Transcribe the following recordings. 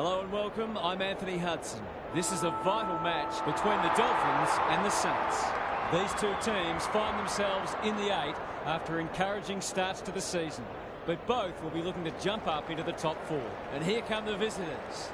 Hello and welcome, I'm Anthony Hudson. This is a vital match between the Dolphins and the Saints. These two teams find themselves in the 8 after encouraging starts to the season, but both will be looking to jump up into the top 4. And here come the visitors.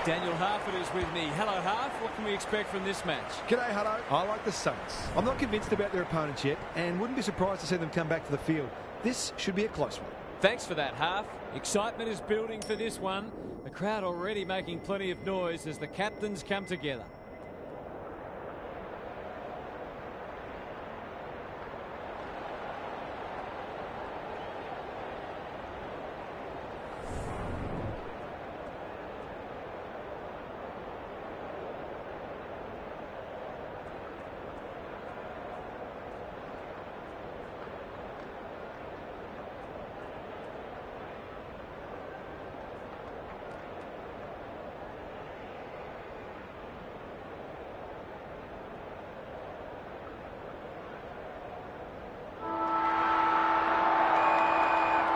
Daniel Harford is with me. Hello, Harf. What can we expect from this match? G'day, Hutto. I like the Saints. I'm not convinced about their opponents yet and wouldn't be surprised to see them come back to the field. This should be a close one. Thanks for that, Harf. Excitement is building for this one. The crowd already making plenty of noise as the captains come together.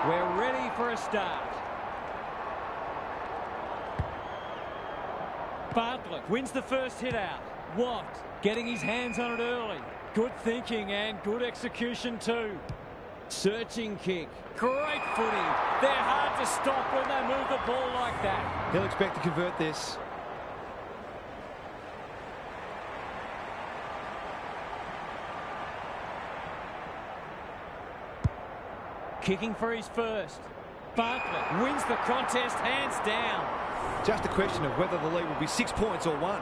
We're ready for a start. Bartlett wins the first hit out. Watt getting his hands on it early. Good thinking and good execution too. Searching kick. Great footy. They're hard to stop when they move the ball like that. He'll expect to convert this. Kicking for his first. Bartlett wins the contest hands down. Just a question of whether the lead will be 6 points or 1.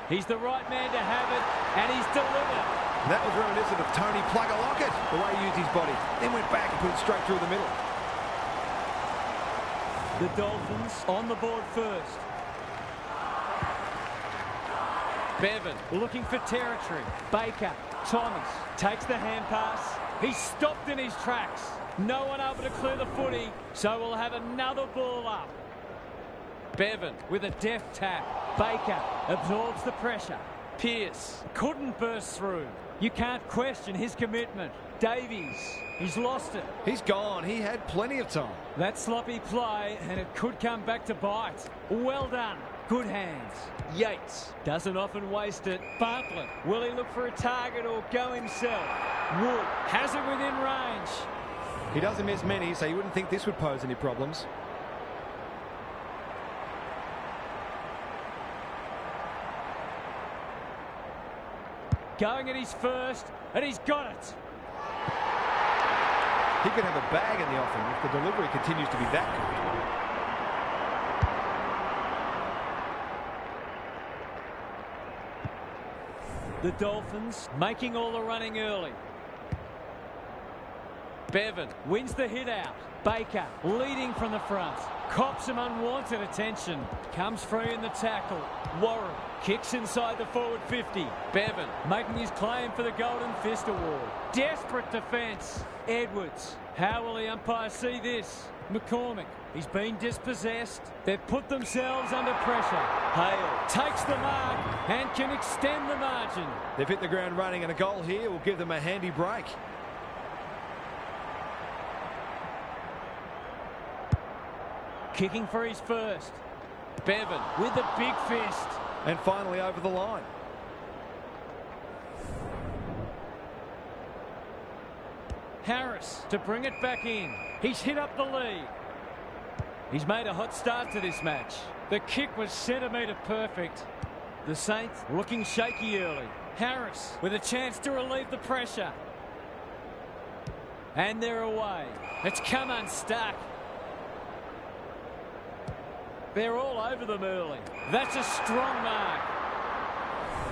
He's the right man to have it, and he's delivered. And that was reminiscent of Tony Plugger-Lockett, the way he used his body. Then went back and put it straight through the middle. The Dolphins on the board first. Bevan looking for territory. Baker, Thomas takes the hand pass. He's stopped in his tracks. No one able to clear the footy, so we'll have another ball up. Bevan with a deft tap. Baker absorbs the pressure. Pearce couldn't burst through. You can't question his commitment. Davies, he's lost it. He's gone. He had plenty of time. That sloppy play, and it could come back to bite. Well done. Good hands. Yates doesn't often waste it. Bartlett, will he look for a target or go himself? Wood has it within range. He doesn't miss many, so you wouldn't think this would pose any problems. Going at his first, and he's got it. He could have a bag in the offing if the delivery continues to be that good. The Dolphins making all the running early. Bevan wins the hit out. Baker leading from the front. Cops some unwanted attention. Comes free in the tackle. Warren kicks inside the forward 50. Bevan making his claim for the Golden Fist Award. Desperate defence. Edwards. How will the umpire see this? McCormick. He's been dispossessed. They've put themselves under pressure. Hale takes the mark and can extend the margin. They've hit the ground running, and a goal here will give them a handy break. Kicking for his first. Bevan with the big fist. And finally over the line. Harris to bring it back in. He's hit up the lead. He's made a hot start to this match. The kick was centimetre perfect. The Saints looking shaky early. Harris with a chance to relieve the pressure. And they're away. It's come unstuck. They're all over them early. That's a strong mark.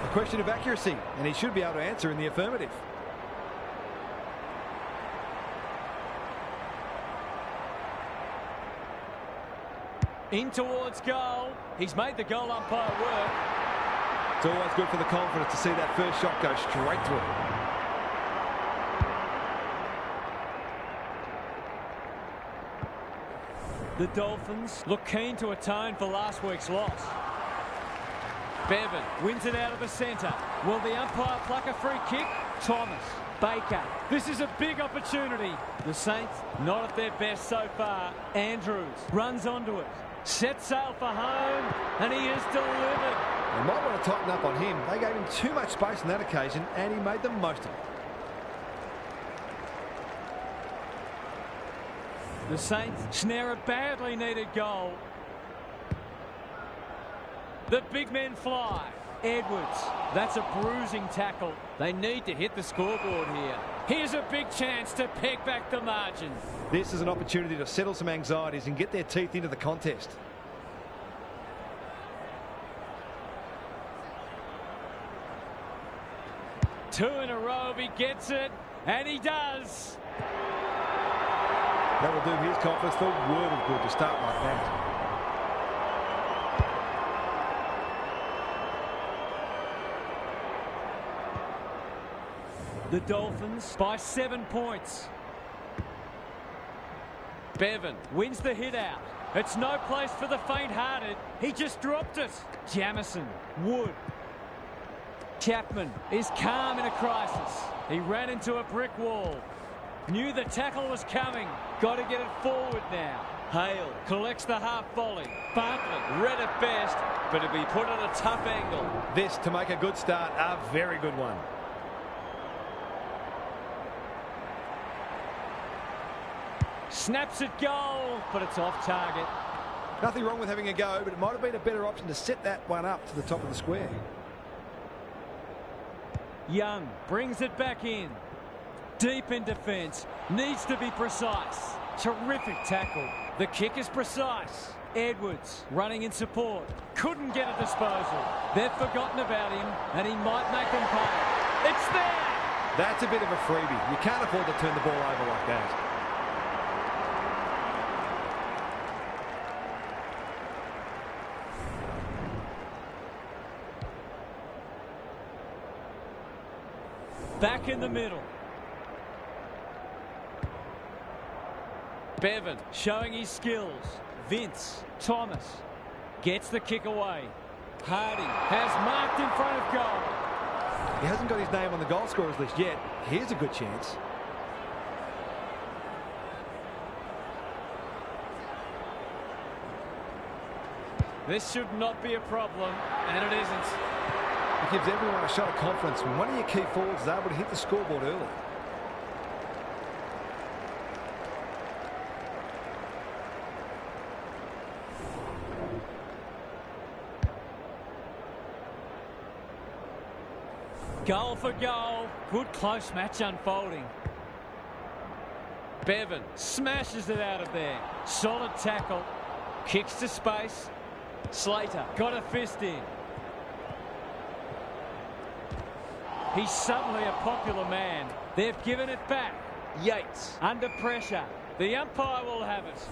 A question of accuracy, and he should be able to answer in the affirmative. In towards goal. He's made the goal umpire work. It's always good for the confidence to see that first shot go straight through. The Dolphins look keen to atone for last week's loss. Bevan wins it out of the centre. Will the umpire pluck a free kick? Thomas. Baker. This is a big opportunity. The Saints not at their best so far. Andrews runs onto it. Set sail for home, and he has delivered. They might want to tighten up on him. They gave him too much space on that occasion, and he made the most of it. The Saints snare a badly needed goal. The big men fly. Edwards, that's a bruising tackle. They need to hit the scoreboard here. Here's a big chance to peg back the margin. This is an opportunity to settle some anxieties and get their teeth into the contest. Two in a row if he gets it, and he does. That will do his confidence the world of good to start like that. The Dolphins by 7 points. Bevan wins the hit out. It's no place for the faint-hearted. He just dropped it. Jamison, Wood. Chapman is calm in a crisis. He ran into a brick wall. Knew the tackle was coming. Got to get it forward now. Hale collects the half volley. Bartlett read it best, but it'll be put on a tough angle. This, to make a good start, a very good one. Snaps it goal, but it's off target. Nothing wrong with having a go, but it might have been a better option to set that one up to the top of the square. Young brings it back in. Deep in defence. Needs to be precise. Terrific tackle. The kick is precise. Edwards running in support. Couldn't get a disposal. They've forgotten about him, and he might make them pay. It's there! That's a bit of a freebie. You can't afford to turn the ball over like that. Back in the middle. Bevan showing his skills. Vince. Thomas gets the kick away. Hardy has marked in front of goal. He hasn't got his name on the goal scorers list yet. Here's a good chance. This should not be a problem, and it isn't. It gives everyone a shot of confidence when one of your key forwards is able to hit the scoreboard early. Goal for goal. Good close match unfolding. Bevan smashes it out of there. Solid tackle. Kicks to space. Slater got a fist in. He's suddenly a popular man. They've given it back. Yates under pressure. The umpire will have it.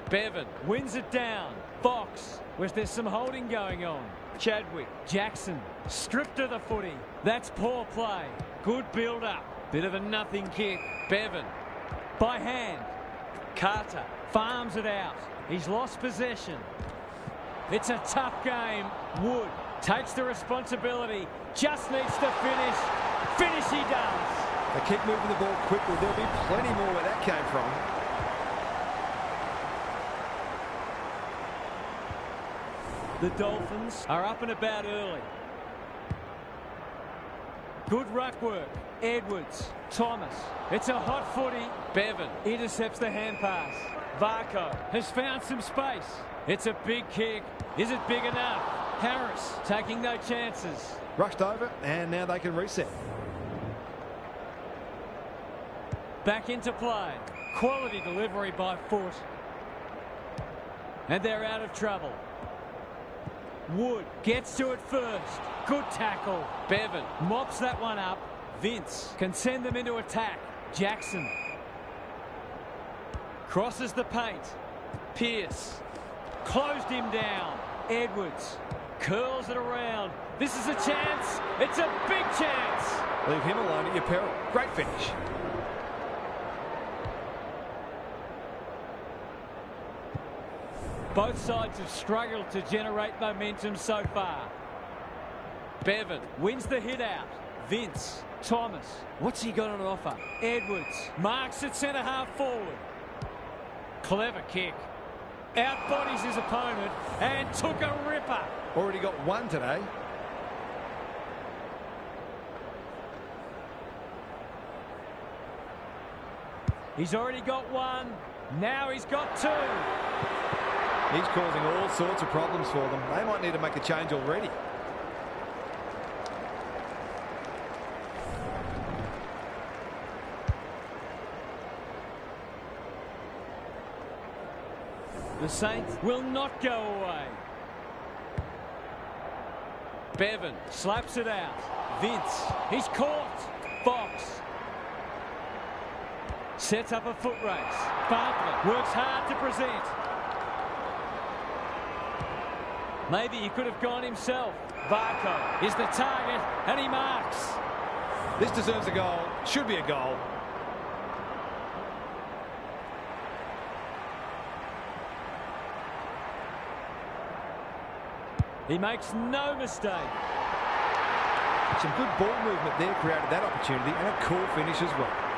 Bevan wins it down. Fox. Was there some holding going on? Chadwick. Jackson. Stripped to the footy. That's poor play. Good build-up. Bit of a nothing kick. Bevan. By hand. Carter farms it out. He's lost possession. It's a tough game. Wood takes the responsibility. Just needs to finish. Finish he does. They keep moving the ball quickly. There'll be plenty more where that came from. The Dolphins are up and about early. Good ruck work. Edwards. Thomas. It's a hot footy. Bevan intercepts the hand pass. Varco has found some space. It's a big kick. Is it big enough? Harris taking no chances. Rushed over, and now they can reset. Back into play. Quality delivery by foot. And they're out of trouble. Wood gets to it first. Good tackle. Bevan mops that one up. Vince can send them into attack. Jackson crosses the paint. Pierce closed him down. Edwards curls it around. This is a chance. It's a big chance. Leave him alone at your peril. Great finish. Both sides have struggled to generate momentum so far. Bevan wins the hit out. Vince. Thomas. What's he got on offer? Edwards marks it centre half forward. Clever kick. Outbodies his opponent and took a ripper. Already got one today. He's already got one. Now he's got two. He's causing all sorts of problems for them. They might need to make a change already. The Saints will not go away. Bevan slaps it out. Vince, he's caught. Fox sets up a foot race. Bartlett works hard to present. Maybe he could have gone himself. Varco is the target and he marks. This deserves a goal. Should be a goal. He makes no mistake. Some good ball movement there created that opportunity and a cool finish as well.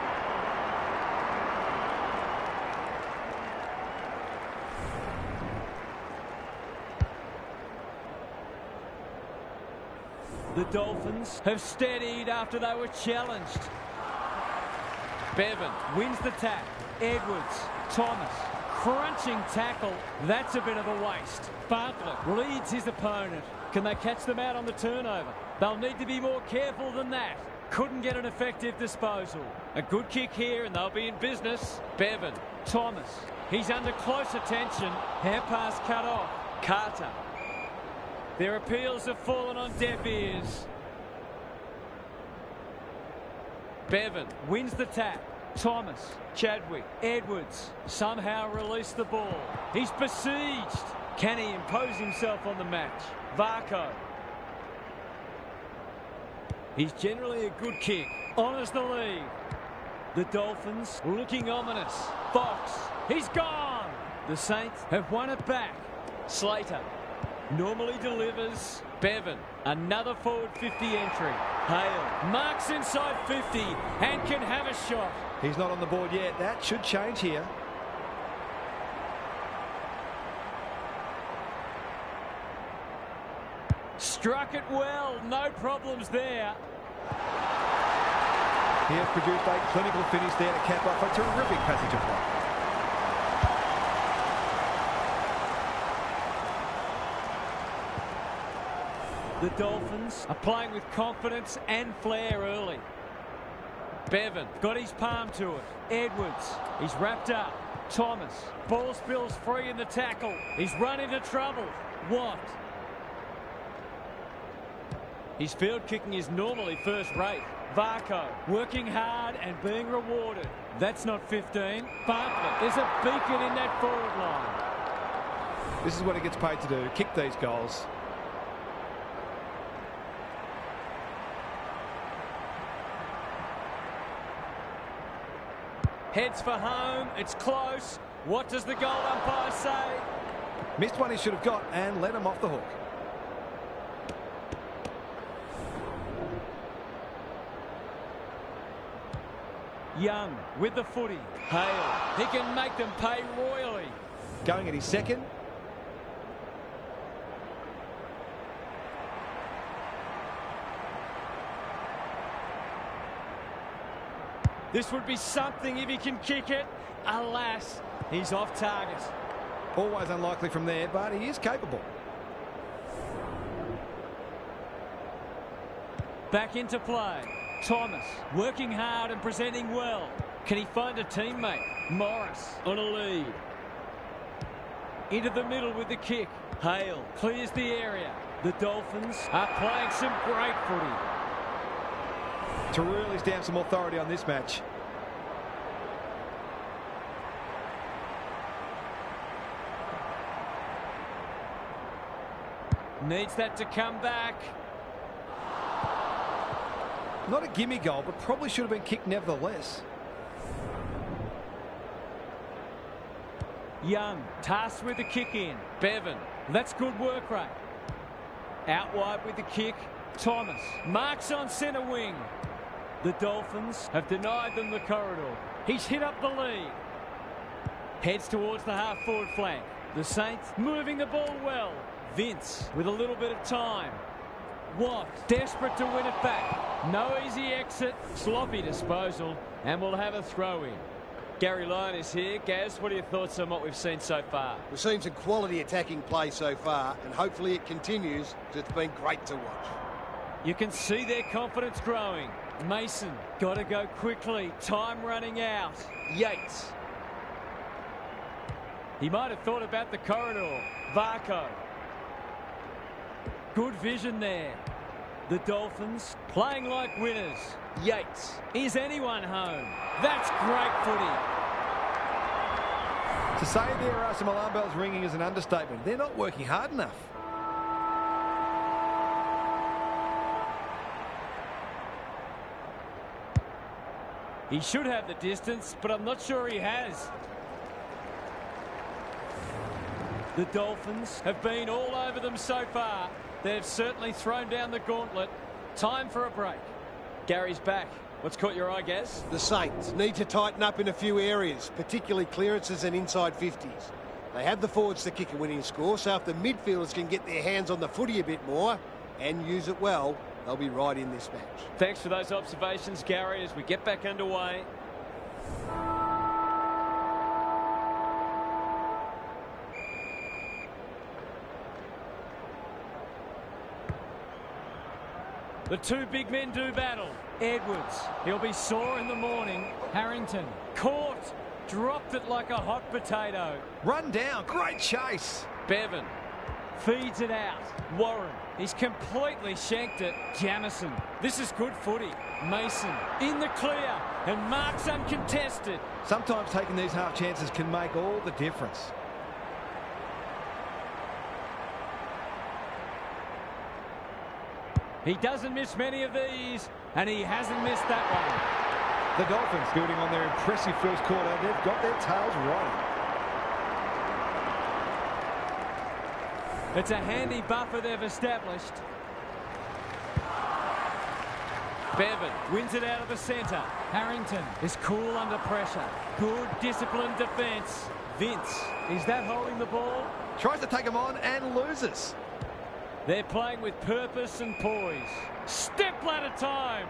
The Dolphins have steadied after they were challenged. Bevan wins the tap. Edwards, Thomas, crunching tackle. That's a bit of a waste. Bartlett leads his opponent. Can they catch them out on the turnover? They'll need to be more careful than that. Couldn't get an effective disposal. A good kick here and they'll be in business. Bevan, Thomas, he's under close attention. Hand pass cut off. Carter. Their appeals have fallen on deaf ears. Bevan wins the tap. Thomas, Chadwick, Edwards somehow release the ball. He's besieged. Can he impose himself on the match? Varco. He's generally a good kick. Honours the lead. The Dolphins looking ominous. Fox, he's gone. The Saints have won it back. Slater normally delivers. Bevan, another forward 50 entry. Hale marks inside 50 and can have a shot. He's not on the board yet. That should change here. Struck it well. No problems there. He has produced a clinical finish there to cap off a terrific passage of play. The Dolphins are playing with confidence and flair early. Bevan got his palm to it. Edwards, he's wrapped up. Thomas, ball spills free in the tackle. He's run into trouble. Watt. His field kicking is normally first rate. Varco working hard and being rewarded. That's not 15. Bartlett, there's a beacon in that forward line. This is what he gets paid to do, kick these goals. Heads for home. It's close. What does the goal umpire say? Missed one he should have got and let him off the hook. Young with the footy. Hale. He can make them pay royally. Going at his second. This would be something if he can kick it. Alas, he's off target. Always unlikely from there, but he is capable. Back into play. Thomas working hard and presenting well. Can he find a teammate? Morris on a lead. Into the middle with the kick. Hale clears the area. The Dolphins are playing some great footy. To really stamp some authority on this match. Needs that to come back. Not a gimme goal, but probably should have been kicked nevertheless. Young tasked with the kick in. Bevan, that's good work rate. Out wide with the kick. Thomas marks on centre wing. The Dolphins have denied them the corridor. He's hit up the lead. Heads towards the half-forward flank. The Saints moving the ball well. Vince with a little bit of time. Watt desperate to win it back. No easy exit. Sloppy disposal. And we'll have a throw-in. Gary Lyon is here. Gaz, what are your thoughts on what we've seen so far? We've seen some quality attacking play so far, and hopefully it continues, because it's been great to watch. You can see their confidence growing. Mason, got to go quickly. Time running out. Yates. He might have thought about the corridor. Varco. Good vision there. The Dolphins playing like winners. Yates. Is anyone home? That's great footy. To say there are some alarm bells ringing is an understatement. They're not working hard enough. He should have the distance, but I'm not sure he has. The Dolphins have been all over them so far. They've certainly thrown down the gauntlet. Time for a break. Gary's back. What's caught your eye, Gaz? The Saints need to tighten up in a few areas, particularly clearances and inside 50s. They have the forwards to kick a winning score, so if the midfielders can get their hands on the footy a bit more and use it well, they'll be right in this match. Thanks for those observations, Gary, as we get back underway. The two big men do battle. Edwards, he'll be sore in the morning. Harrington, caught, dropped it like a hot potato. Run down, great chase. Bevan, feeds it out. Warren, he's completely shanked it. Jamison, this is good footy. Mason, in the clear, and marks uncontested. Sometimes taking these half chances can make all the difference. He doesn't miss many of these, and he hasn't missed that one. The Dolphins, building on their impressive first quarter, they've got their tails rolling. It's a handy buffer they've established. Bevan wins it out of the centre. Harrington is cool under pressure. Good disciplined defence. Vince, is that holding the ball? Tries to take him on and loses. They're playing with purpose and poise. Step ladder time.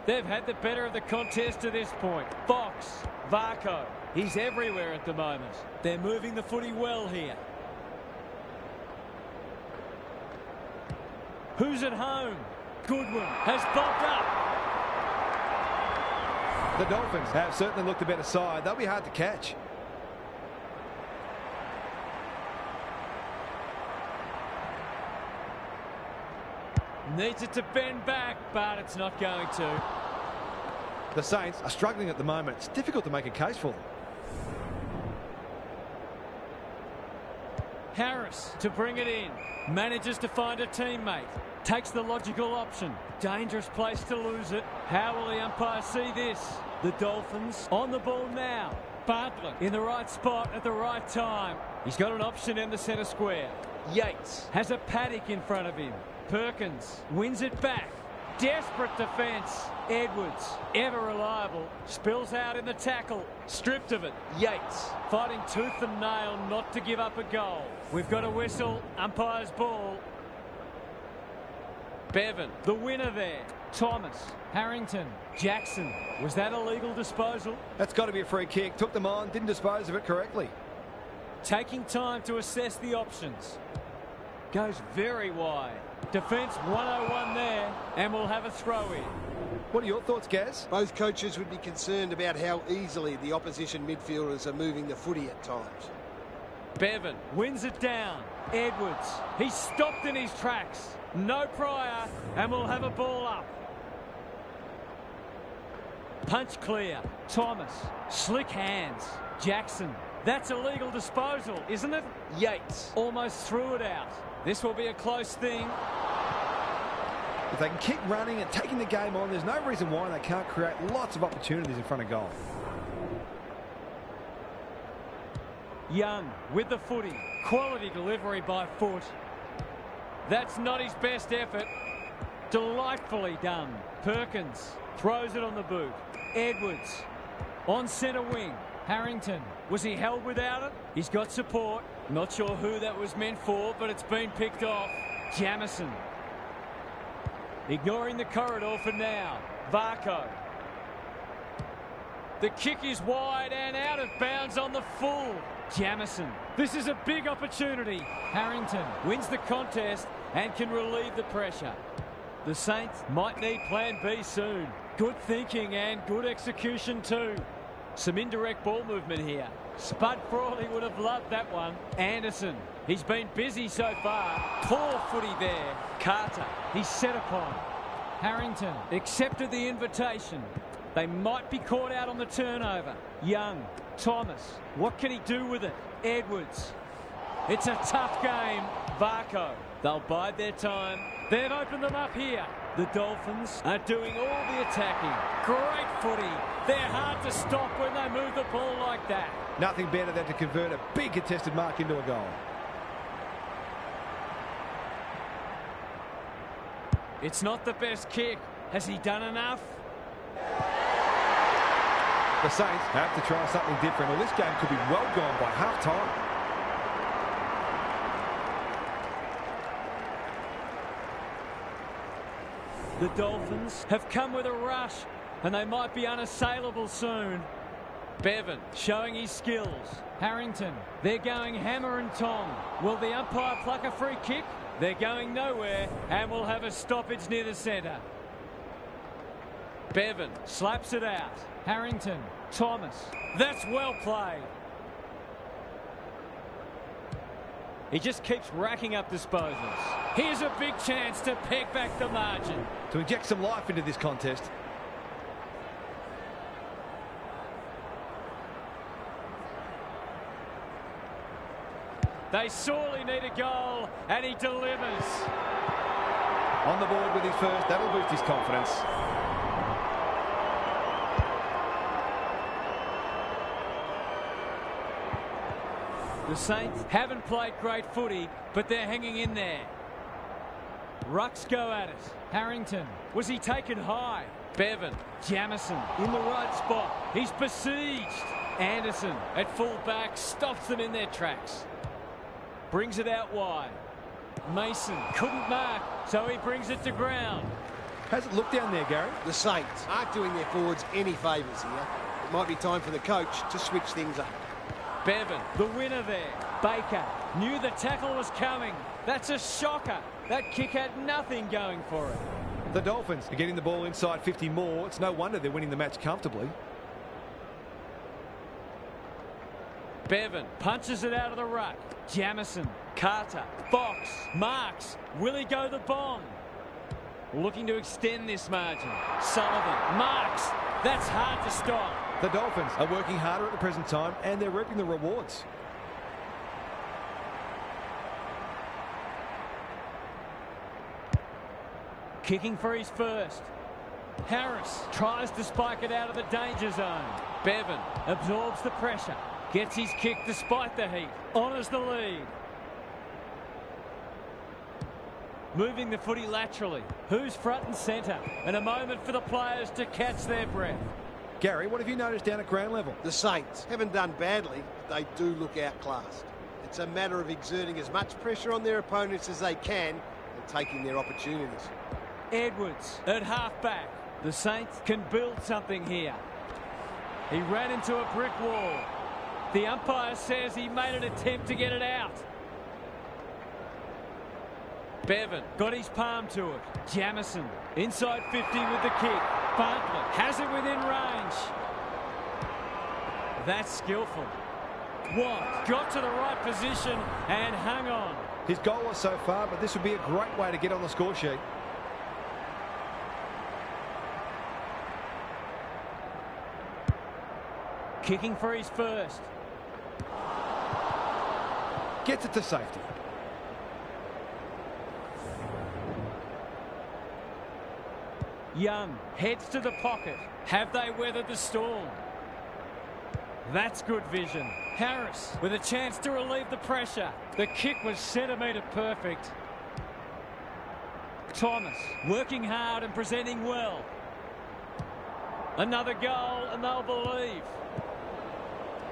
They've had the better of the contest to this point. Fox, Varco, he's everywhere at the moment. They're moving the footy well here. Who's at home? Goodwood has bumped up. The Dolphins have certainly looked a better side. They'll be hard to catch. Needs it to bend back, but it's not going to. The Saints are struggling at the moment. It's difficult to make a case for them. Harris to bring it in. Manages to find a teammate. Takes the logical option. Dangerous place to lose it. How will the umpire see this? The Dolphins on the ball now. Bartlett in the right spot at the right time. He's got an option in the centre square. Yates has a paddock in front of him. Perkins wins it back. Desperate defence. Edwards, ever reliable, spills out in the tackle. Stripped of it. Yates fighting tooth and nail not to give up a goal. We've got a whistle. Umpire's ball. Bevan, the winner there. Thomas, Harrington, Jackson. Was that a legal disposal? That's got to be a free kick. Took them on, didn't dispose of it correctly. Taking time to assess the options. Goes very wide. Defence 101 there, and we'll have a throw in. What are your thoughts, Gaz? Both coaches would be concerned about how easily the opposition midfielders are moving the footy at times. Bevan wins it down. Edwards, he's stopped in his tracks. No prior, and we'll have a ball up. Punch clear. Thomas, slick hands. Jackson, that's a legal disposal, isn't it? Yates almost threw it out. This will be a close thing. If they can keep running and taking the game on, there's no reason why they can't create lots of opportunities in front of goal. Young with the footy. Quality delivery by foot. That's not his best effort. Delightfully done. Perkins throws it on the boot. Edwards on centre wing. Harrington, was he held without it? He's got support. Not sure who that was meant for, but it's been picked off. Jamison ignoring the corridor for now. Varco. The kick is wide and out of bounds on the full. Jamison. This is a big opportunity. Harrington wins the contest and can relieve the pressure. The Saints might need plan B soon. Good thinking and good execution too. Some indirect ball movement here. Spud Frawley would have loved that one. Anderson, he's been busy so far. Poor footy there. Carter, he's set upon. Harrington accepted the invitation. They might be caught out on the turnover. Young, Thomas, what can he do with it? Edwards. It's a tough game. Varco, they'll bide their time. They've opened them up here. The Dolphins are doing all the attacking. Great footy. They're hard to stop when they move the ball like that. Nothing better than to convert a big contested mark into a goal. It's not the best kick. Has he done enough? The Saints have to try something different, or this game could be well gone by half-time. The Dolphins have come with a rush, and they might be unassailable soon. Bevan showing his skills. Harrington, they're going hammer and tong. Will the umpire pluck a free kick? They're going nowhere, and we'll have a stoppage near the centre. Bevan slaps it out. Harrington, Thomas. That's well played. He just keeps racking up disposals. Here's a big chance to peg back the margin. To inject some life into this contest. They sorely need a goal, and he delivers. On the board with his first, that'll boost his confidence. The Saints haven't played great footy, but they're hanging in there. Rucks go at it. Harrington, was he taken high? Bevan, Jamison in the right spot. He's besieged. Anderson at full back stops them in their tracks. Brings it out wide. Mason couldn't mark, so he brings it to ground. How's it look down there, Gary? The Saints aren't doing their forwards any favours here. It might be time for the coach to switch things up. Bevan, the winner there. Baker knew the tackle was coming. That's a shocker. That kick had nothing going for it. The Dolphins are getting the ball inside 50 more. It's no wonder they're winning the match comfortably. Bevan punches it out of the ruck. Jamison, Carter, Fox, Marks. Will he go the bomb? Looking to extend this margin. Sullivan, Marks. That's hard to stop. The Dolphins are working harder at the present time, and they're reaping the rewards. Kicking for his first. Harris tries to spike it out of the danger zone. Bevan absorbs the pressure. Gets his kick despite the heat. Honours the lead. Moving the footy laterally. Who's front and centre? And a moment for the players to catch their breath. Gary, what have you noticed down at ground level? The Saints haven't done badly, but they do look outclassed. It's a matter of exerting as much pressure on their opponents as they can and taking their opportunities. Edwards at half-back. The Saints can build something here. He ran into a brick wall. The umpire says he made an attempt to get it out. Bevan got his palm to it. Jamison inside 50 with the kick. Bartlett has it within range. That's skillful. What? Got to the right position and hung on. His goal was so far, but this would be a great way to get on the score sheet. Kicking for his first. Gets it to safety. Young heads to the pocket. Have they weathered the storm? That's good vision. Harris with a chance to relieve the pressure. The kick was centimetre perfect. Thomas working hard and presenting well. Another goal and they'll believe.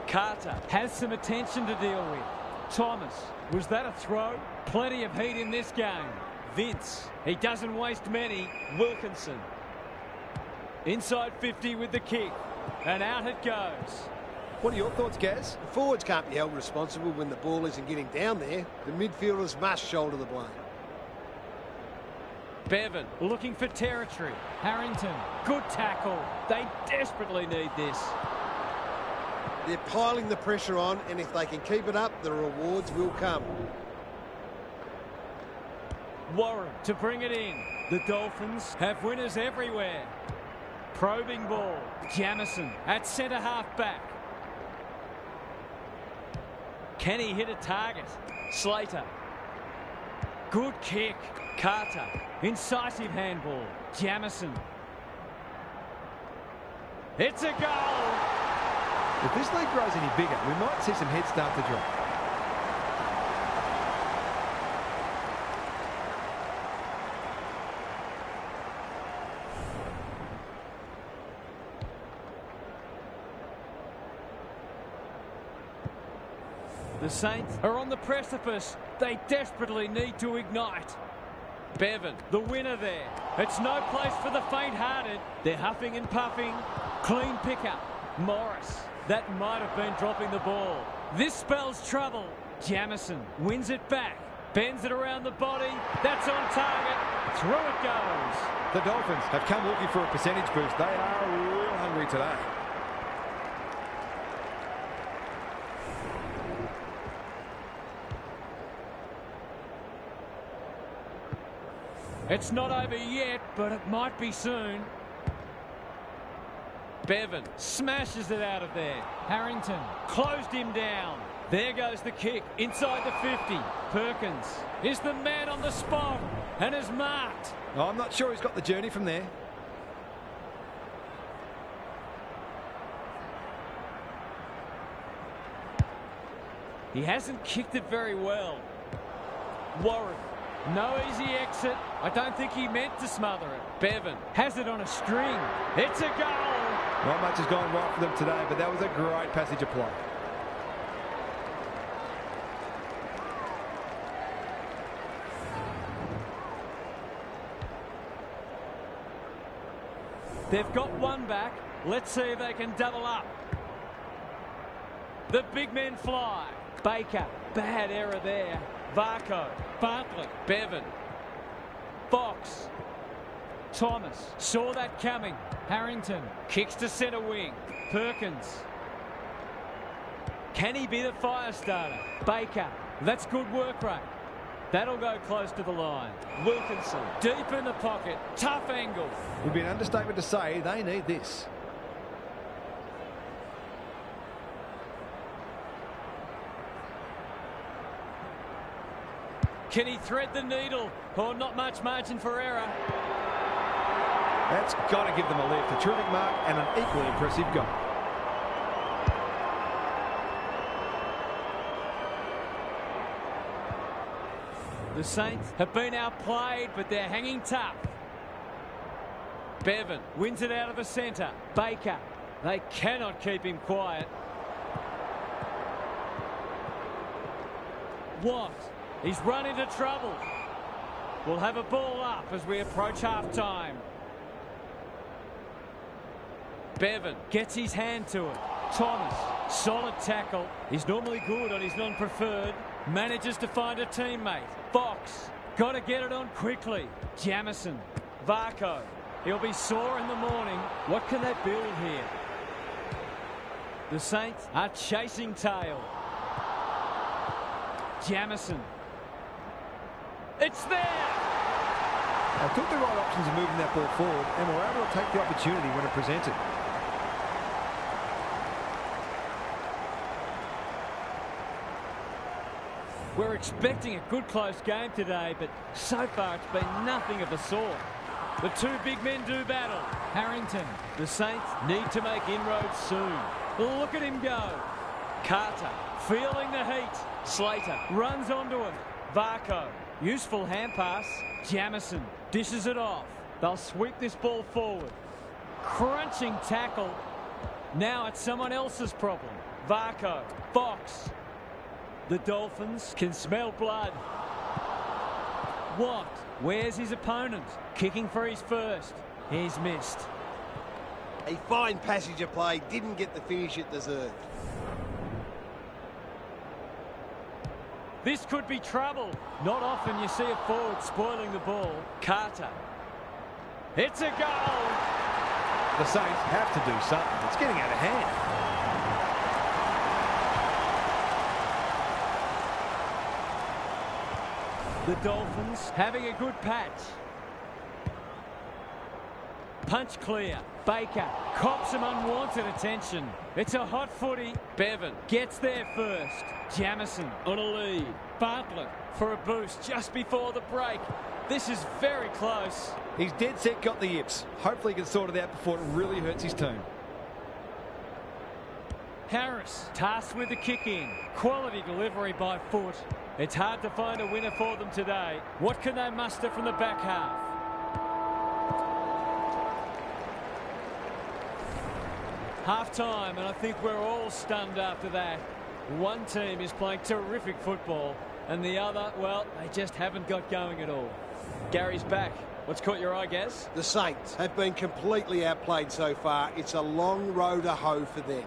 Carter has some attention to deal with. Thomas, was that a throw? Plenty of heat in this game. Vince, he doesn't waste many. Wilkinson. Inside 50 with the kick. And out it goes. What are your thoughts, Gaz? The forwards can't be held responsible when the ball isn't getting down there. The midfielders must shoulder the blame. Bevan looking for territory. Harrington, good tackle. They desperately need this. They're piling the pressure on, and if they can keep it up, the rewards will come. Warren to bring it in. The Dolphins have winners everywhere. Probing ball. Jamison at centre half back. Can he hit a target? Slater. Good kick. Carter. Incisive handball. Jamison. It's a goal. If this lead grows any bigger, we might see some heads start to drop. The Saints are on the precipice. They desperately need to ignite. Bevan, the winner there. It's no place for the faint-hearted. They're huffing and puffing. Clean pickup. Morris. That might have been dropping the ball. This spells trouble. Jamison wins it back. Bends it around the body. That's on target. Through it goes. The Dolphins have come looking for a percentage boost. They are real hungry today. It's not over yet, but it might be soon. Bevan smashes it out of there. Harrington closed him down. There goes the kick inside the 50. Perkins is the man on the spot and is marked. Oh, I'm not sure he's got the journey from there. He hasn't kicked it very well. Warren. No easy exit. I don't think he meant to smother it. Bevan has it on a string. It's a goal. Not much has gone right for them today, but that was a great passage of play. They've got one back. Let's see if they can double up. The big men fly. Baker. Bad error there. Varco. Bartlett. Bevan. Fox. Thomas. Saw that coming. Harrington. Kicks to centre wing. Perkins. Can he be the fire starter? Baker. That's good work rate. That'll go close to the line. Wilkinson. Deep in the pocket. Tough angle. Would be an understatement to say they need this. Can he thread the needle? Or not much margin for error. That's got to give them a lift. A terrific mark and an equally impressive goal. The Saints have been outplayed, but they're hanging tough. Bevan wins it out of the centre. Baker. They cannot keep him quiet. Watt. He's run into trouble. We'll have a ball up as we approach half-time. Bevan gets his hand to it. Thomas, solid tackle. He's normally good on his non-preferred. Manages to find a teammate. Fox, got to get it on quickly. Jamison, Varco. He'll be sore in the morning. What can they build here? The Saints are chasing tail. Jamison. It's there! They took the right options in moving that ball forward and were able to take the opportunity when it presented. We're expecting a good close game today, but so far it's been nothing of the sort. The two big men do battle. Harrington. The Saints need to make inroads soon. Look at him go. Carter feeling the heat. Slater runs onto him. Varco. Useful hand pass. Jamison dishes it off. They'll sweep this ball forward. Crunching tackle. Now it's someone else's problem. Varco. Fox. The Dolphins can smell blood. Watt. Where's his opponent? Kicking for his first. He's missed. A fine passage of play. Didn't get the finish it deserved. This could be trouble. Not often you see a forward spoiling the ball. Carter. It's a goal. The Saints have to do something. It's getting out of hand. The Dolphins having a good patch. Punch clear. Baker cops some unwanted attention. It's a hot footy. Bevan gets there first. Jamison on a lead. Bartlett for a boost just before the break. This is very close. He's dead set got the yips. Hopefully he can sort it out before it really hurts his team. Harris tasked with the kick in. Quality delivery by foot. It's hard to find a winner for them today. What can they muster from the back half? Half-time, and I think we're all stunned after that. One team is playing terrific football, and the other, well, they just haven't got going at all. Gary's back. What's caught your eye, Gaz? The Saints have been completely outplayed so far. It's a long road to hoe for them.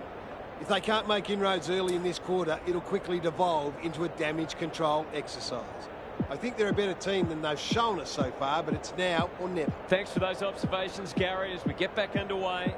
If they can't make inroads early in this quarter, it'll quickly devolve into a damage control exercise. I think they're a better team than they've shown us so far, but it's now or never. Thanks for those observations, Gary, as we get back underway.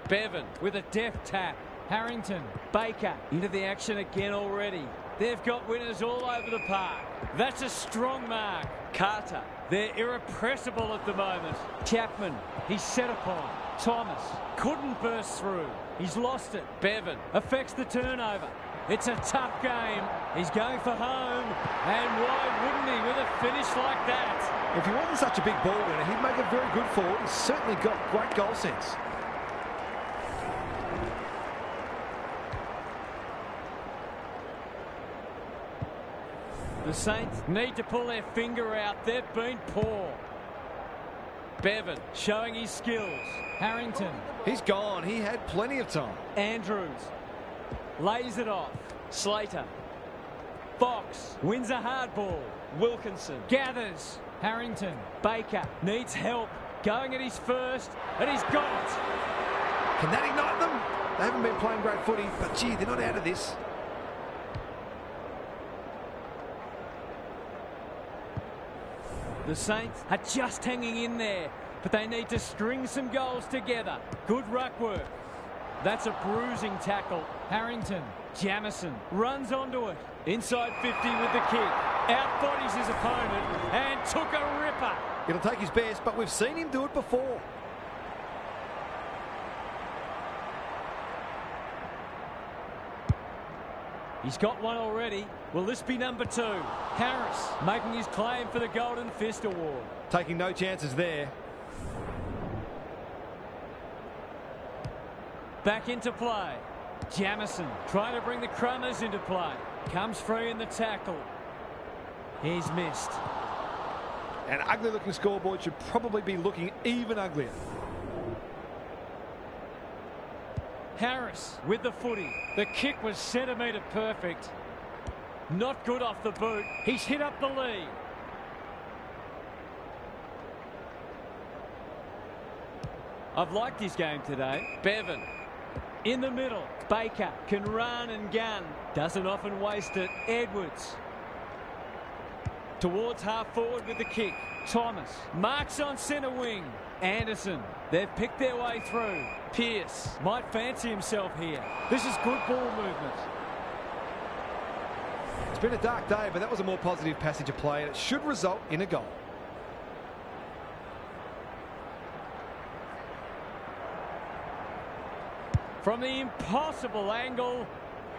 Bevan with a deft tap. Harrington, Baker into the action again already. They've got winners all over the park. That's a strong mark. Carter They're irrepressible at the moment. Chapman, he's set upon. Thomas couldn't burst through. He's lost it. Bevan affects the turnover. It's a tough game. He's going for home. And why wouldn't he with a finish like that? If he wasn't such a big ball winner, he'd make a very good forward. He's certainly got great goal sense. The Saints need to pull their finger out. They've been poor. Bevan showing his skills. Harrington. He's gone. He had plenty of time. Andrews lays it off. Slater. Fox wins a hard ball. Wilkinson gathers. Harrington. Baker needs help. Going at his first, and he's got it. Can that ignite them? They haven't been playing great footy, but gee, they're not out of this. The Saints are just hanging in there, but they need to string some goals together. Good ruck work. That's a bruising tackle. Harrington. Jamison runs onto it. Inside 50 with the kick. Outbodies his opponent and took a ripper. It'll take his best, but we've seen him do it before. He's got one already. Will this be number 2? Harris making his claim for the Golden Fist Award. Taking no chances there. Back into play. Jamison trying to bring the Crummers into play. Comes free in the tackle. He's missed. An ugly-looking scoreboard should probably be looking even uglier. Harris with the footy. The kick was centimetre perfect. Not good off the boot. He's hit up the lead. I've liked his game today. Bevan in the middle. Baker can run and gun. Doesn't often waste it. Edwards towards half forward with the kick. Thomas marks on centre wing. Anderson, they've picked their way through. Pearce might fancy himself here. This is good ball movement. It's been a dark day, but that was a more positive passage of play, and it should result in a goal. From the impossible angle,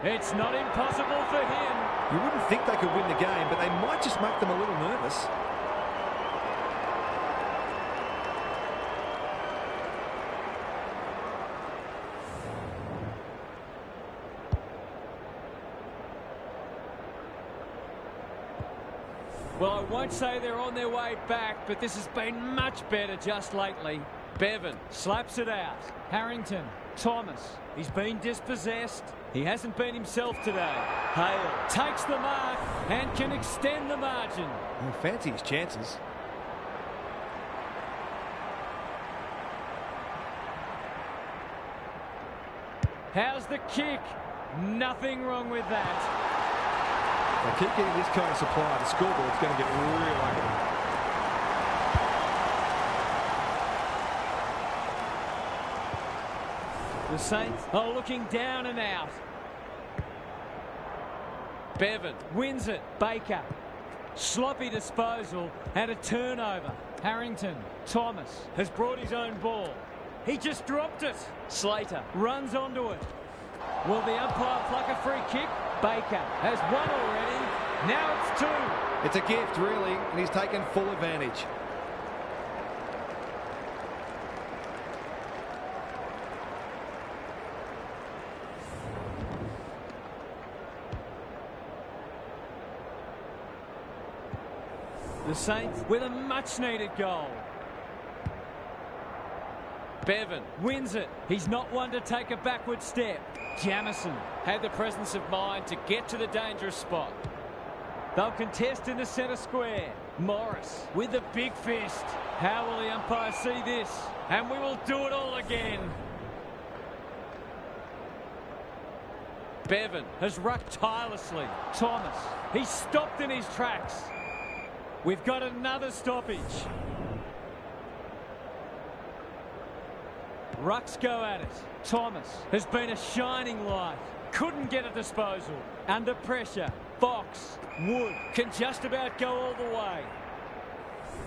it's not impossible for him. You wouldn't think they could win the game, but they might just make them a little nervous. Well, I won't say they're on their way back, but this has been much better just lately. Bevan slaps it out. Harrington. Thomas. He's been dispossessed. He hasn't been himself today. Hale takes the mark and can extend the margin. He'll fancy his chances. How's the kick? Nothing wrong with that. They keep getting this kind of supply. The scoreboard's going to get real ugly. The Saints are looking down and out. Bevan wins it. Baker. Sloppy disposal and a turnover. Harrington. Thomas has brought his own ball. He just dropped it. Slater runs onto it. Will the umpire pluck a free kick? Baker has one already. Now it's 2. It's a gift, really, and he's taken full advantage. The Saints with a much-needed goal. Bevan wins it. He's not one to take a backward step. Jamison had the presence of mind to get to the dangerous spot. They'll contest in the centre square. Morris with the big fist. How will the umpire see this? And we will do it all again. Bevan has rucked tirelessly. Thomas, he's stopped in his tracks. We've got another stoppage. Rucks go at it. Thomas has been a shining light. Couldn't get a disposal. Under pressure. Fox. Wood can just about go all the way.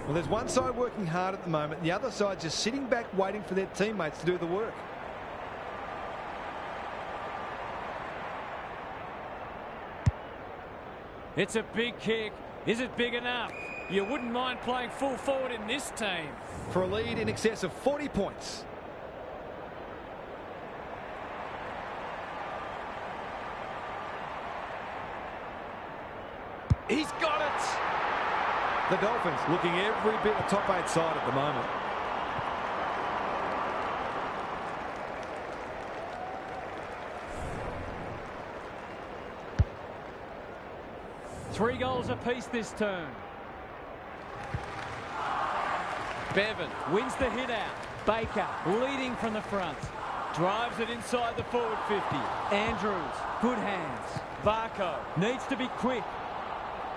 Well, there's one side working hard at the moment. The other side just sitting back waiting for their teammates to do the work. It's a big kick. Is it big enough? You wouldn't mind playing full forward in this team. For a lead in excess of 40 points. He's got it. The Dolphins looking every bit a top 8 side at the moment. Three goals apiece this turn. Bevan wins the hit out. Baker leading from the front. Drives it inside the forward 50. Andrews, good hands. Varco needs to be quick.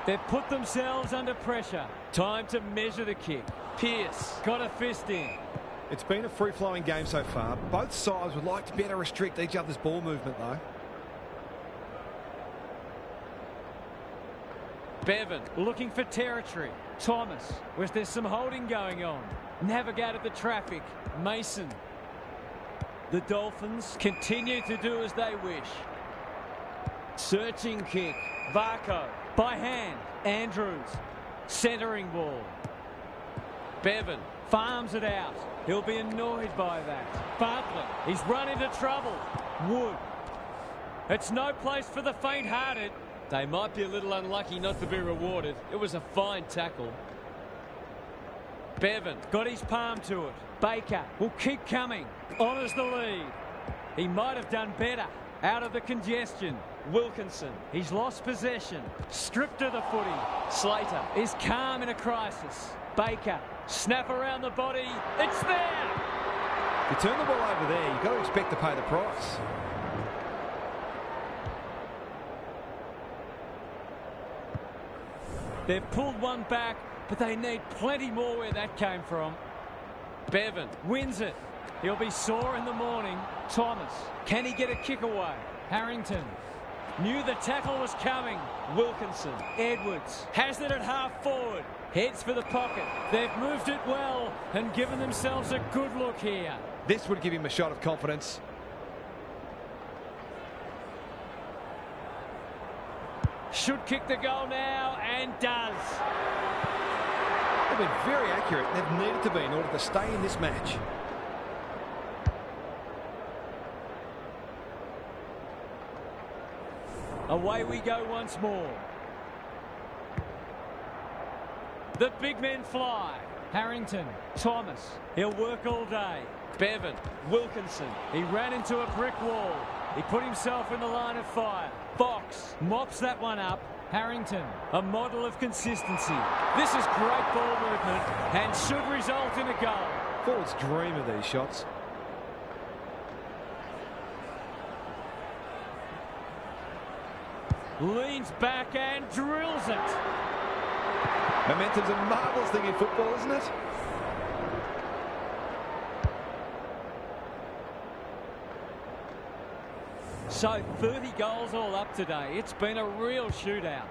They've put themselves under pressure. Time to measure the kick. Pearce got a fist in. It's been a free-flowing game so far. Both sides would like to better restrict each other's ball movement, though. Bevan looking for territory. Thomas, whereas there's some holding going on. Navigated the traffic. Mason. The Dolphins continue to do as they wish. Searching kick. Varco. By hand. Andrews. Centering ball. Bevan farms it out. He'll be annoyed by that. Bartlett. He's run into trouble. Wood. It's no place for the faint-hearted. They might be a little unlucky not to be rewarded. It was a fine tackle. Bevan got his palm to it. Baker will keep coming. Honours the lead. He might have done better. Out of the congestion. Wilkinson. He's lost possession. Stripped of the footy. Slater is calm in a crisis. Baker. Snap around the body. It's there! If you turn the ball over there, you've got to expect to pay the price. They've pulled one back, but they need plenty more where that came from. Bevan wins it. He'll be sore in the morning. Thomas. Can he get a kick away? Harrington. Knew the tackle was coming. Wilkinson. Edwards. Has it at half forward. Heads for the pocket. They've moved it well and given themselves a good look here. This would give him a shot of confidence. Should kick the goal now, and does. They've been very accurate. They've needed to be in order to stay in this match. Away we go once more. The big men fly. Harrington. Thomas. He'll work all day. Bevan. Wilkinson. He ran into a brick wall. He put himself in the line of fire. Fox mops that one up. Harrington, a model of consistency. This is great ball movement and should result in a goal. Forwards dream of these shots. Leans back and drills it. Momentum's a marvellous thing in football, isn't it? So 30 goals all up today. It's been a real shootout.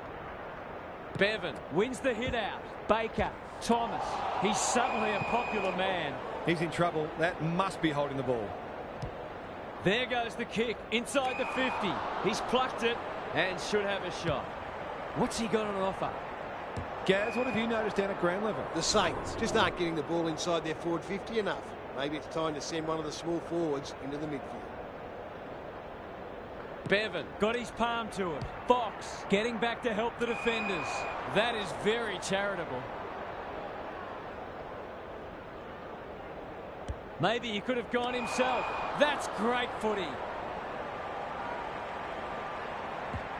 Bevan wins the hit out. Baker. Thomas. He's suddenly a popular man. He's in trouble. That must be holding the ball. There goes the kick inside the 50. He's plucked it and should have a shot. What's he got on offer? Gaz, what have you noticed down at ground level? The Saints just aren't getting the ball inside their forward 50 enough. Maybe it's time to send one of the small forwards into the midfield. Bevan got his palm to it. Fox getting back to help the defenders. That is very charitable. Maybe he could have gone himself. That's great footy.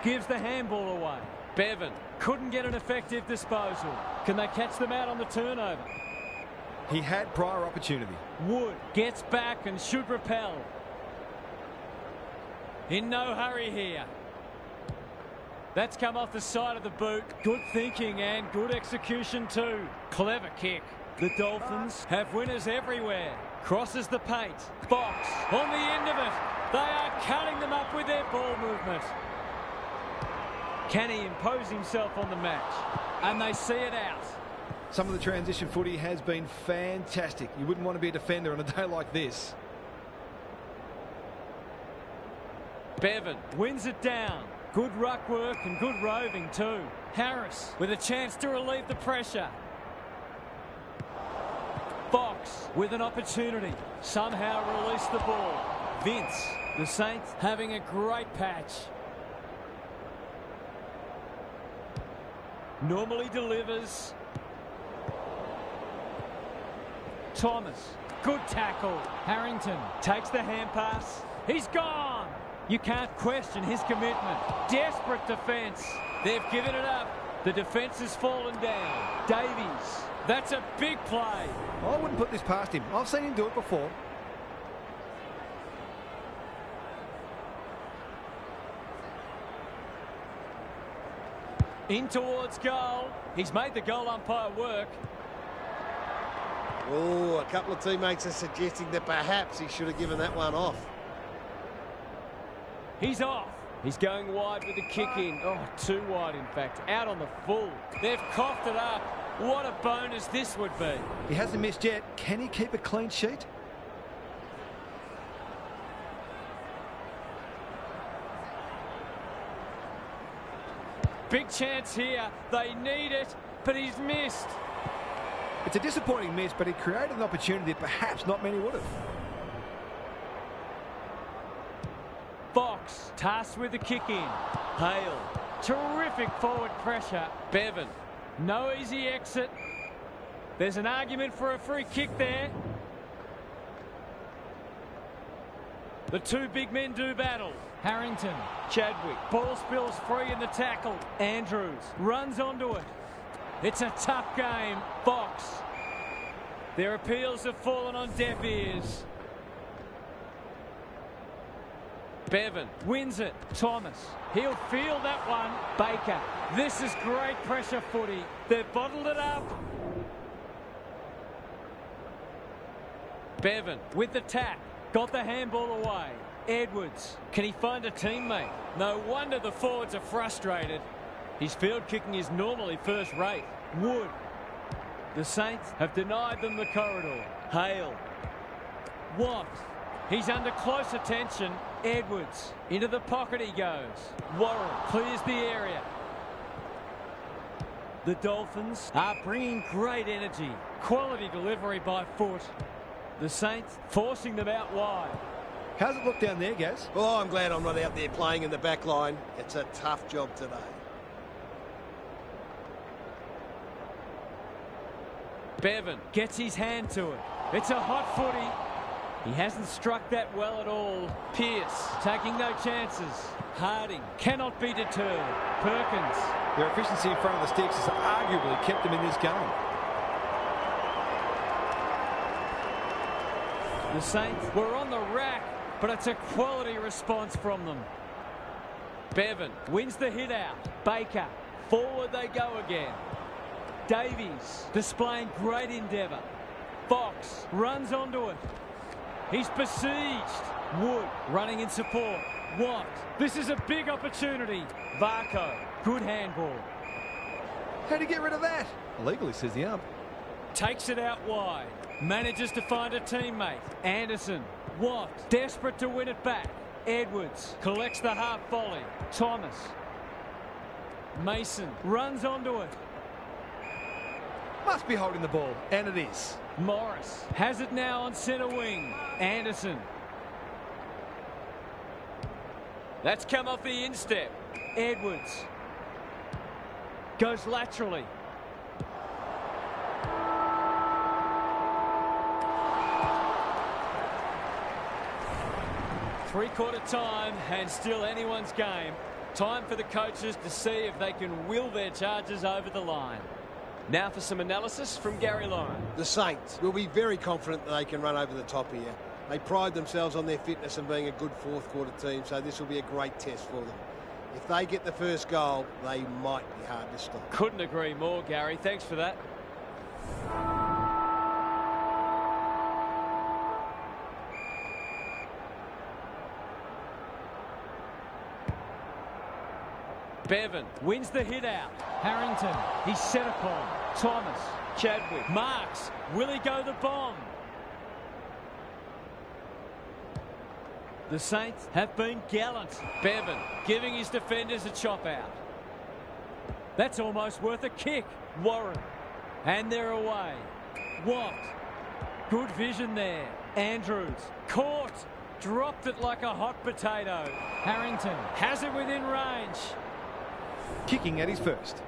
Gives the handball away. Bevan couldn't get an effective disposal. Can they catch them out on the turnover? He had prior opportunity. Wood gets back and should repel. In no hurry here. That's come off the side of the boot. Good thinking and good execution too. Clever kick. The Dolphins have winners everywhere. Crosses the paint. Fox on the end of it. They are cutting them up with their ball movement. Can he impose himself on the match? And they see it out. Some of the transition footy has been fantastic. You wouldn't want to be a defender on a day like this. Bevan wins it down. Good ruck work and good roving too. Harris with a chance to relieve the pressure. Fox with an opportunity. Somehow release the ball. Vince, the Saints having a great patch. Normally delivers. Thomas, good tackle. Harrington takes the hand pass. He's gone. You can't question his commitment. Desperate defence. They've given it up. The defence has fallen down. Davies, that's a big play. I wouldn't put this past him. I've seen him do it before. In towards goal. He's made the goal umpire work. Oh, a couple of teammates are suggesting that perhaps he should have given that one off. He's off. He's going wide with the kick in. Oh, too wide, in fact. Out on the full. They've coughed it up. What a bonus this would be. He hasn't missed yet. Can he keep a clean sheet? Big chance here. They need it, but he's missed. It's a disappointing miss, but he created an opportunity that perhaps not many would have. Fox tasked with the kick in. Hale, terrific forward pressure. Bevan, no easy exit. There's an argument for a free kick there. The two big men do battle. Harrington, Chadwick, ball spills free in the tackle. Andrews runs onto it. It's a tough game. Fox. Their appeals have fallen on deaf ears. Bevan wins it. Thomas. He'll feel that one. Baker. This is great pressure footy. They've bottled it up. Bevan with the tap. Got the handball away. Edwards. Can he find a teammate? No wonder the forwards are frustrated. His field kicking is normally first rate. Wood. The Saints have denied them the corridor. Hale. Watt. He's under close attention. Edwards. Into the pocket he goes. Warren clears the area. The Dolphins are bringing great energy. Quality delivery by foot. The Saints forcing them out wide. How's it look down there, Gaz? Oh, I'm glad I'm not out there playing in the back line. It's a tough job today. Bevan gets his hand to it. It's a hot footy. He hasn't struck that well at all. Pearce taking no chances. Harding cannot be deterred. Perkins. Their efficiency in front of the sticks has arguably kept them in this game. The Saints were on the rack, but it's a quality response from them. Bevan wins the hit out. Baker. Forward they go again. Davies displaying great endeavour. Fox runs onto it. He's besieged. Wood running in support. Watt. This is a big opportunity. Varco. Good handball. How'd he get rid of that? Illegally, says the ump. Takes it out wide. Manages to find a teammate. Anderson. Watt. Desperate to win it back. Edwards collects the half volley. Thomas. Mason runs onto it. Must be holding the ball, and it is. Morris has it now on centre wing. Anderson. That's come off the instep. Edwards. Goes laterally. Three-quarter time and still anyone's game. Time for the coaches to see if they can will their charges over the line. Now for some analysis from Gary Lyon. The Saints will be very confident that they can run over the top here. They pride themselves on their fitness and being a good fourth-quarter team, so this will be a great test for them. If they get the first goal, they might be hard to stop. Couldn't agree more, Gary. Thanks for that. Bevan wins the hit out. Harrington, he's set upon. Thomas. Chadwick. Marks. Will he go the bomb? The Saints have been gallant. Bevan giving his defenders a chop out. That's almost worth a kick. Warren. And they're away. Watt. Good vision there. Andrews. Caught. Dropped it like a hot potato. Harrington has it within range. Kicking at his first.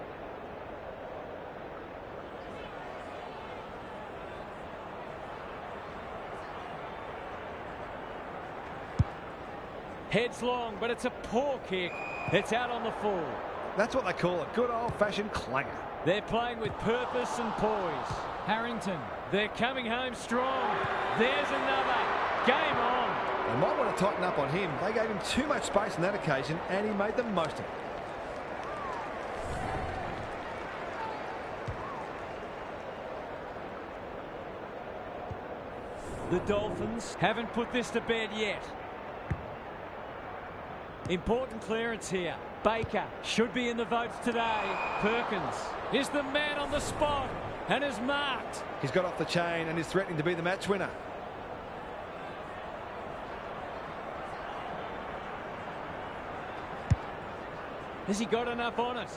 Heads long, but it's a poor kick. It's out on the full. That's what they call a good old-fashioned clanger. They're playing with purpose and poise. Harrington. They're coming home strong. There's another. Game on. They might want to tighten up on him. They gave him too much space on that occasion, and he made the most of it. The Dolphins haven't put this to bed yet. Important clearance here. Baker should be in the votes today. Perkins is the man on the spot and is marked. He's got off the chain and is threatening to be the match winner. Has he got enough on it?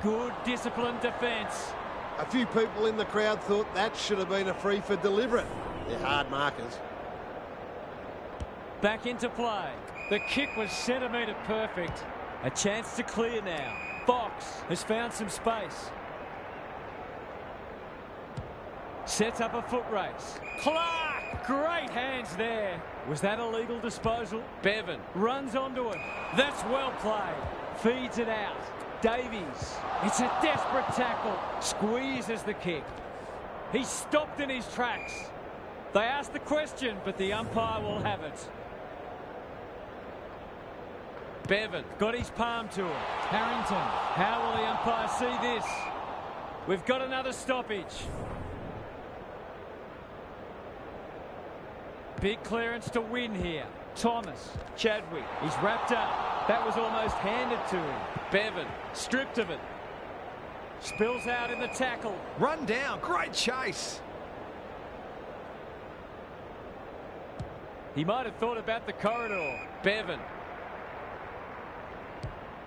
Good disciplined defence. A few people in the crowd thought that should have been a free for deliberate. They're hard markers. Back into play. The kick was centimetre perfect. A chance to clear now. Fox has found some space. Sets up a foot race. Clark! Great hands there. Was that a legal disposal? Bevan runs onto it. That's well played. Feeds it out. Davies. It's a desperate tackle. Squeezes the kick. He's stopped in his tracks. They asked the question, but the umpire will have it. Bevan got his palm to it. Harrington. How will the umpire see this? We've got another stoppage. Big clearance to win here. Thomas. Chadwick. He's wrapped up. That was almost handed to him. Bevan stripped of it. Spills out in the tackle. Run down. Great chase. He might have thought about the corridor. Bevan.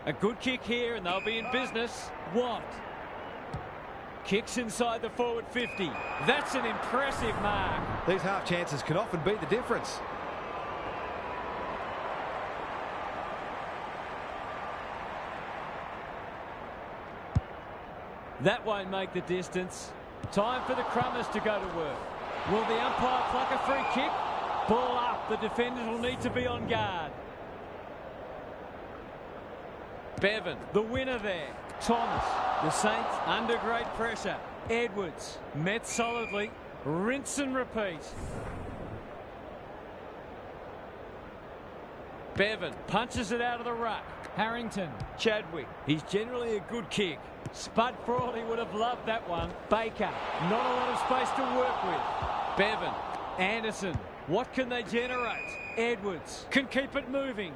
A good kick here and they'll be in business. Watt. Kicks inside the forward 50. That's an impressive mark. These half chances can often be the difference. That won't make the distance. Time for the Crummers to go to work. Will the umpire pluck a free kick? Ball up. The defenders will need to be on guard. Bevan, the winner there. Thomas. The Saints under great pressure. Edwards met solidly. Rinse and repeat. Bevan punches it out of the ruck. Harrington. Chadwick. He's generally a good kick. Spud Frawley would have loved that one. Baker. Not a lot of space to work with. Bevan. Anderson. What can they generate? Edwards can keep it moving.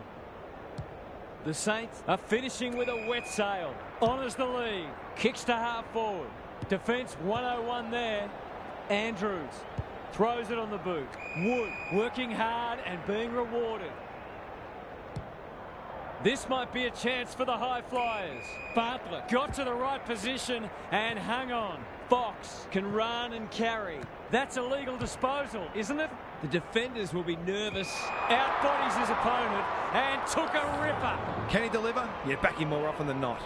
The Saints are finishing with a wet sail. Honours the lead. Kicks to half forward. Defence 101 there. Andrews throws it on the boot. Wood working hard and being rewarded. This might be a chance for the high flyers. Bartlett got to the right position and hung on. Fox can run and carry. That's a legal disposal, isn't it? The defenders will be nervous. Outbodies his opponent and took a ripper. Can he deliver? Yeah, back him more often than not.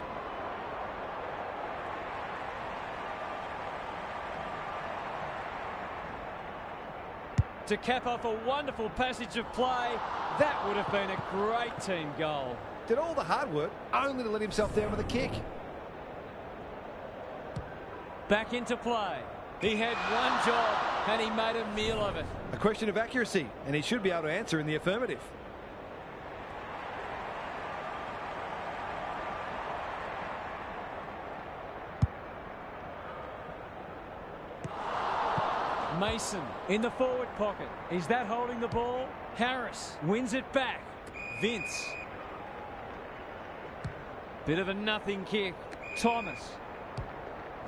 To cap off a wonderful passage of play, that would have been a great team goal. Did all the hard work only to let himself down with a kick. Back into play. He had one job and he made a meal of it. A question of accuracy, and he should be able to answer in the affirmative. Mason in the forward pocket. Is that holding the ball? Harris wins it back. Vince. Bit of a nothing kick. Thomas.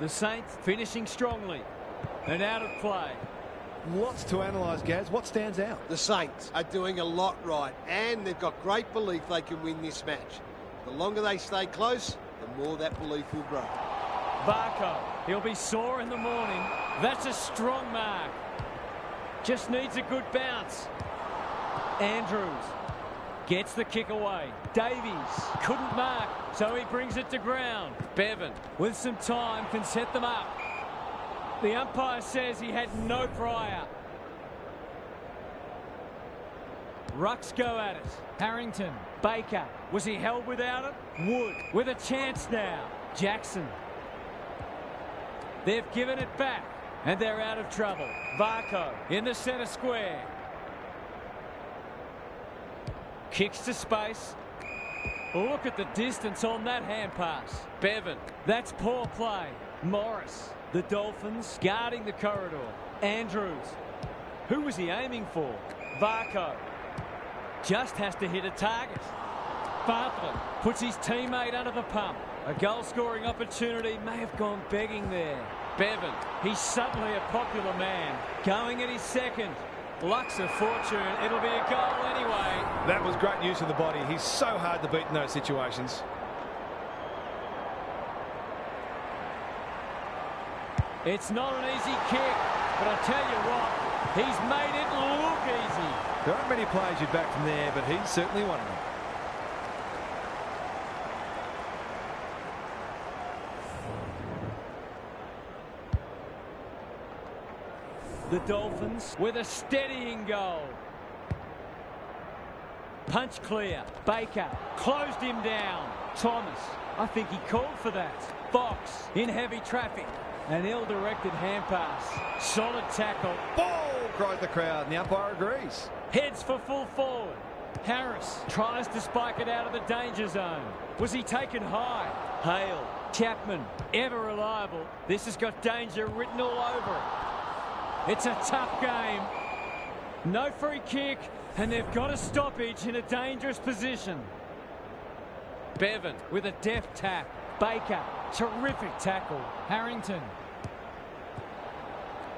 The Saints finishing strongly and out of play. Lots to analyse, Gaz. What stands out? The Saints are doing a lot right, and they've got great belief they can win this match. The longer they stay close, the more that belief will grow. Barco, he'll be sore in the morning. That's a strong mark. Just needs a good bounce. Andrews gets the kick away. Davies couldn't mark, so he brings it to ground. Bevan, with some time, can set them up. The umpire says he had no prior. Rucks go at it. Harrington, Baker, was he held without it? Wood, with a chance now. Jackson. They've given it back, and they're out of trouble. Varco in the centre square. Kicks to space. Look at the distance on that hand pass. Bevan, that's poor play. Morris, the Dolphins guarding the corridor. Andrews, who was he aiming for? Varco just has to hit a target. Bartlett puts his teammate under the pump. A goal-scoring opportunity may have gone begging there. Bevan, he's suddenly a popular man. Going at his second. Luck's a fortune. It'll be a goal anyway. That was great use of the body. He's so hard to beat in those situations. It's not an easy kick, but I tell you what, he's made it look easy. There aren't many players you'd back from there, but he's certainly one of them. The Dolphins with a steadying goal. Punch clear. Baker closed him down. Thomas, I think he called for that. Fox in heavy traffic. An ill-directed hand pass. Solid tackle. Ball, cried the crowd, and the umpire agrees. Heads for full forward. Harris tries to spike it out of the danger zone. Was he taken high? Hale, Chapman, ever reliable. This has got danger written all over it. It's a tough game. No free kick, and they've got a stoppage in a dangerous position. Bevan with a deft tap. Baker, terrific tackle. Harrington.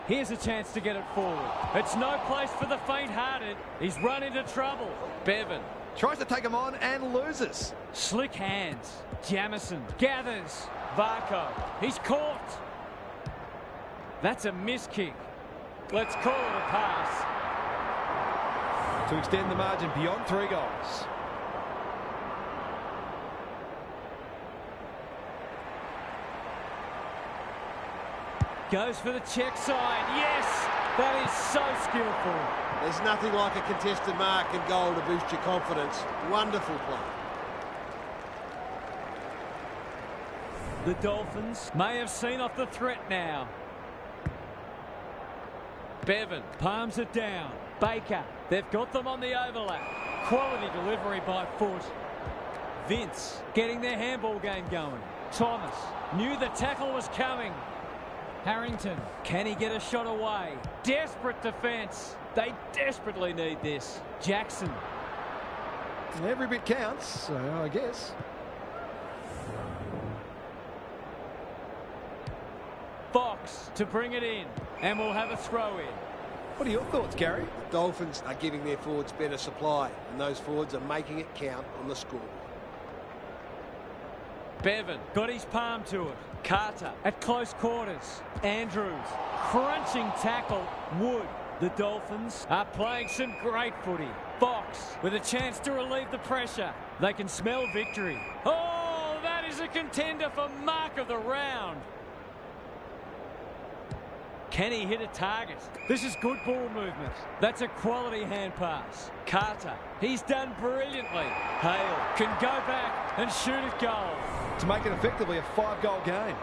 Here's a chance to get it forward. It's no place for the faint-hearted. He's run into trouble. Bevan Tries to take him on and loses. Slick hands. Jamison gathers. Varco. He's caught. That's a miss kick. Let's call it a pass. To extend the margin beyond 3 goals. Goes for the check side. Yes! That is so skillful. There's nothing like a contested mark and goal to boost your confidence. Wonderful play. The Dolphins may have seen off the threat now. Bevan palms it down. Baker. They've got them on the overlap. Quality delivery by foot. Vince getting their handball game going. Thomas knew the tackle was coming. Harrington, can he get a shot away? Desperate defence. They desperately need this. Jackson. Every bit counts, so I guess. Fox to bring it in, and we'll have a throw in. What are your thoughts, Gary? The Dolphins are giving their forwards better supply, and those forwards are making it count on the scoreboard. Bevan got his palm to it. Carter at close quarters. Andrews crunching tackle. Wood. The Dolphins are playing some great footy. Fox with a chance to relieve the pressure. They can smell victory. Oh, that is a contender for mark of the round. Can he hit a target? This is good ball movement. That's a quality hand pass. Carter, he's done brilliantly. Hale can go back and shoot at goal. To make it effectively a 5-goal game.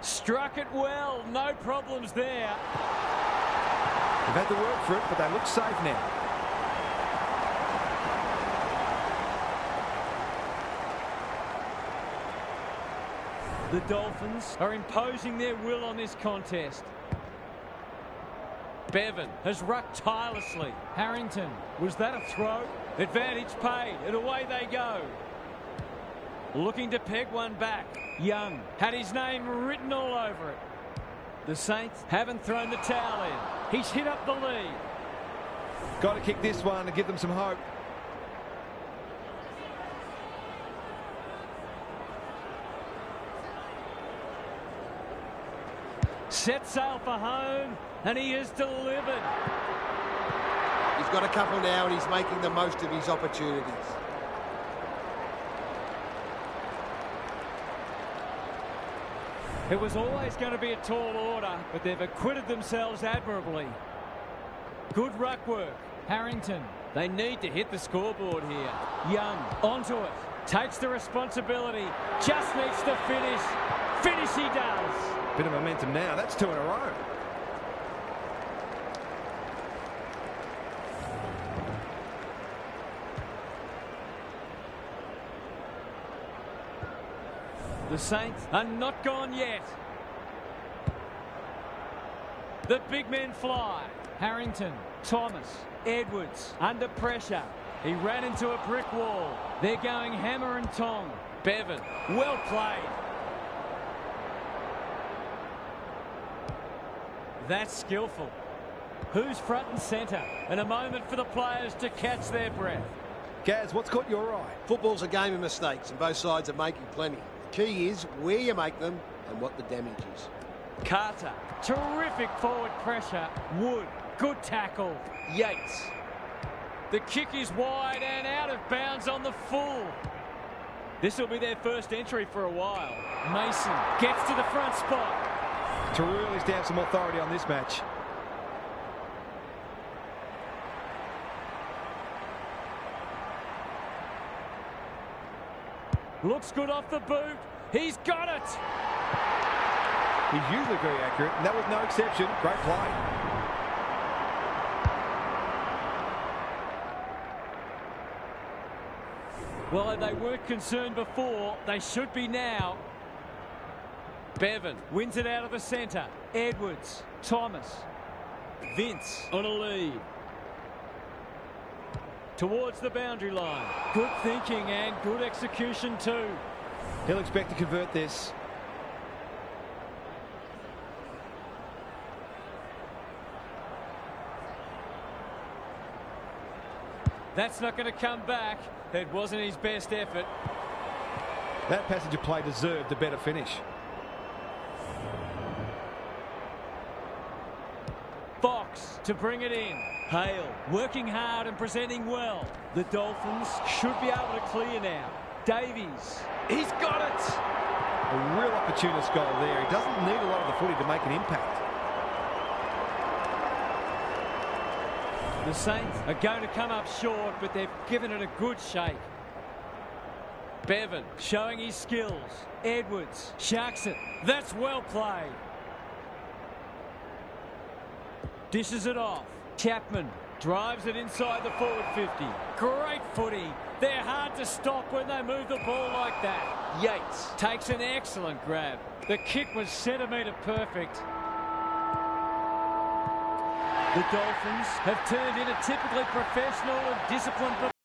Struck it well. No problems there. They've had to work for it, but they look safe now. The Dolphins are imposing their will on this contest. Bevan has rucked tirelessly. Harrington, was that a throw? Advantage paid, and away they go. Looking to peg one back. Young had his name written all over it. The Saints haven't thrown the towel in. He's hit up the lead. Got to kick this one to give them some hope. Set sail for home, and he has delivered. He's got a couple now, and he's making the most of his opportunities. It was always going to be a tall order, but they've acquitted themselves admirably. Good ruck work. Harrington. They need to hit the scoreboard here. Young onto it. Takes the responsibility. Just needs to finish. Finish he does. Bit of momentum now. That's 2 in a row. The Saints are not gone yet. The big men fly. Harrington, Thomas, Edwards under pressure. He ran into a brick wall. They're going hammer and tong. Bevan, well played. That's skillful. Who's front and centre? And a moment for the players to catch their breath. Gaz, what's caught your eye? Football's a game of mistakes, and both sides are making plenty. The key is where you make them and what the damage is. Carter, terrific forward pressure. Wood, good tackle. Yates. The kick is wide and out of bounds on the full. This will be their first entry for a while. Mason gets to the front spot. To really stamp some authority on this match. Looks good off the boot. He's got it. He's usually very accurate, and that was no exception. Great play. Well, they weren't concerned before. They should be now. Bevan wins it out of the centre. Edwards, Thomas, Vince on a lead. Towards the boundary line. Good thinking and good execution too. He'll expect to convert this. That's not going to come back. It wasn't his best effort. That passage of play deserved a better finish. Fox to bring it in. Hale working hard and presenting well. The Dolphins should be able to clear now. Davies, he's got it. A real opportunist goal there. He doesn't need a lot of the footy to make an impact. The Saints are going to come up short, but they've given it a good shake. Bevan showing his skills. Edwards sharks it. That's well played. Dishes it off. Chapman drives it inside the forward 50. Great footy. They're hard to stop when they move the ball like that. Yates takes an excellent grab. The kick was centimetre perfect. The Dolphins have turned in a typically professional and disciplined performance.